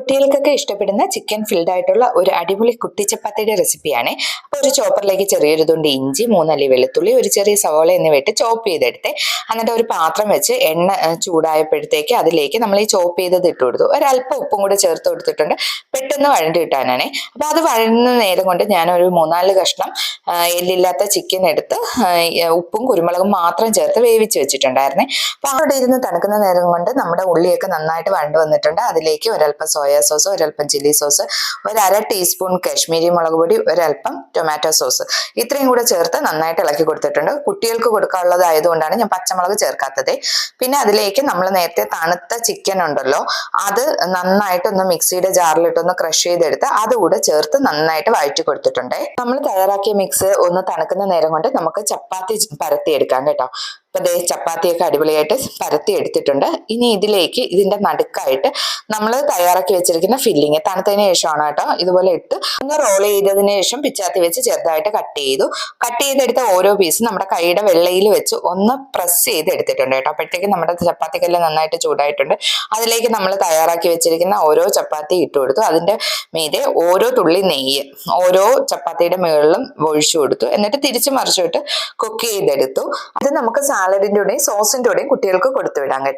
കുട്ടികൾക്കൊക്കെ ഇഷ്ടപ്പെടുന്ന chicken filled ആയിട്ടുള്ള ഒരു അടിപൊളി കുട്ടി ചപ്പാത്തിയുടെ റെസിപ്പിയാണ്. അപ്പോൾ ഒരു ചോപ്പറിലേക്ക് ചെറിയൊരു തുണ്ട് ഇഞ്ചി, 3 അല്ലി വെളുത്തുള്ളി, ഒരു ചെറിയ സവോള എന്നിവ ഇട്ട് ചോപ്പ് ചെയ്തെടുത്ത് എന്നിട്ട് ഒരു പാത്രം വെച്ച് എണ്ണ ചൂടായപ്പോഴത്തേക്ക് അതിലേക്ക് നമ്മൾ ഈ ചോപ്പ് ചെയ്തത് ഇട്ട് കൊടുത്തു. ഒരല്പം ഉപ്പും കൂടെ ചേർത്ത് കൊടുത്തിട്ടുണ്ട്, പെട്ടെന്ന് വഴണ്ടി കിട്ടാനാണ്. അപ്പൊ അത് വഴന്ന നേരം കൊണ്ട് ഞാൻ ഒരു 3-4 കഷ്ണം എല്ലില്ലാത്ത ചിക്കൻ എടുത്ത് ഉപ്പും കുരുമുളകും മാത്രം ചേർത്ത് വേവിച്ച് വെച്ചിട്ടുണ്ടായിരുന്നേ. അപ്പൊ അവിടെ ഇരുന്ന് തണുക്കുന്ന നേരം കൊണ്ട് നമ്മുടെ ഉള്ളിയൊക്കെ നന്നായിട്ട് വഴണ്ടു വന്നിട്ടുണ്ട്. അതിലേക്ക് ഒരല്പം സോയാ സോസ്, ഒരല്പം ചില്ലി സോസ്, 1/2 ടീസ്പൂൺ കാശ്മീരി മുളക് പൊടി, ഒരല്പം ടൊമാറ്റോ സോസ്, ഇത്രയും കൂടെ ചേർത്ത് നന്നായിട്ട് ഇളക്കി കൊടുത്തിട്ടുണ്ട്. കുട്ടികൾക്ക് കൊടുക്കാനുള്ളതായതുകൊണ്ടാണ് ഞാൻ പച്ചമുളക് ചേർക്കാത്തത്. പിന്നെ അതിലേക്ക് നമ്മൾ നേരത്തെ തണുത്ത ചിക്കൻ ഉണ്ടല്ലോ, അത് നന്നായിട്ടൊന്ന് മിക്സിയുടെ ജാറിലിട്ടൊന്ന് ക്രഷ് ചെയ്തെടുത്ത് അതുകൂടെ ചേർത്ത് നന്നായിട്ട് വഴറ്റി കൊടുത്തിട്ടുണ്ട്. നമ്മൾ തയ്യാറാക്കിയ മിക്സ് ഒന്ന് തണുക്കുന്ന നേരം കൊണ്ട് നമുക്ക് ചപ്പാത്തി പരത്തിയെടുക്കാം കേട്ടോ. അപ്പൊ ദേ ചപ്പാത്തിയൊക്കെ അടിപൊളിയായിട്ട് പരത്തി എടുത്തിട്ടുണ്ട്. ഇനി ഇതിലേക്ക് ഇതിന്റെ നടുക്കായിട്ട് നമ്മൾ തയ്യാറാക്കി വെച്ചിരിക്കുന്ന ഫില്ലിങ് തണുത്തതിന് ശേഷമാണ് കേട്ടോ ഇതുപോലെ ഇട്ട് ഒന്ന് റോൾ ചെയ്തതിന് ശേഷം പിച്ചാത്തി വെച്ച് ചെറുതായിട്ട് കട്ട് ചെയ്തെടുത്ത ഓരോ പീസും നമ്മുടെ കൈയുടെ വെള്ളയിൽ വെച്ച് ഒന്ന് പ്രസ് ചെയ്ത് എടുത്തിട്ടുണ്ട് കേട്ടോ. അപ്പോഴത്തേക്കും നമ്മുടെ ചപ്പാത്തിക്കെല്ലാം നന്നായിട്ട് ചൂടായിട്ടുണ്ട്. അതിലേക്ക് നമ്മൾ തയ്യാറാക്കി വെച്ചിരിക്കുന്ന ഓരോ ചപ്പാത്തി ഇട്ട് കൊടുത്തു. അതിന്റെ മീതെ ഓരോ തുള്ളി നെയ്യ് ഓരോ ചപ്പാത്തിയുടെ മുകളിലും ഒഴിച്ചു കൊടുത്തു. എന്നിട്ട് തിരിച്ചു മറിച്ചിട്ട് കുക്ക് ചെയ്തെടുത്തു. അത് നമുക്ക് സാലഡിന്റെ കൂടെയും സോസിന്റെ കൂടെയും കുട്ടികൾക്ക് കൊടുത്തു വിടാം കേട്ടോ.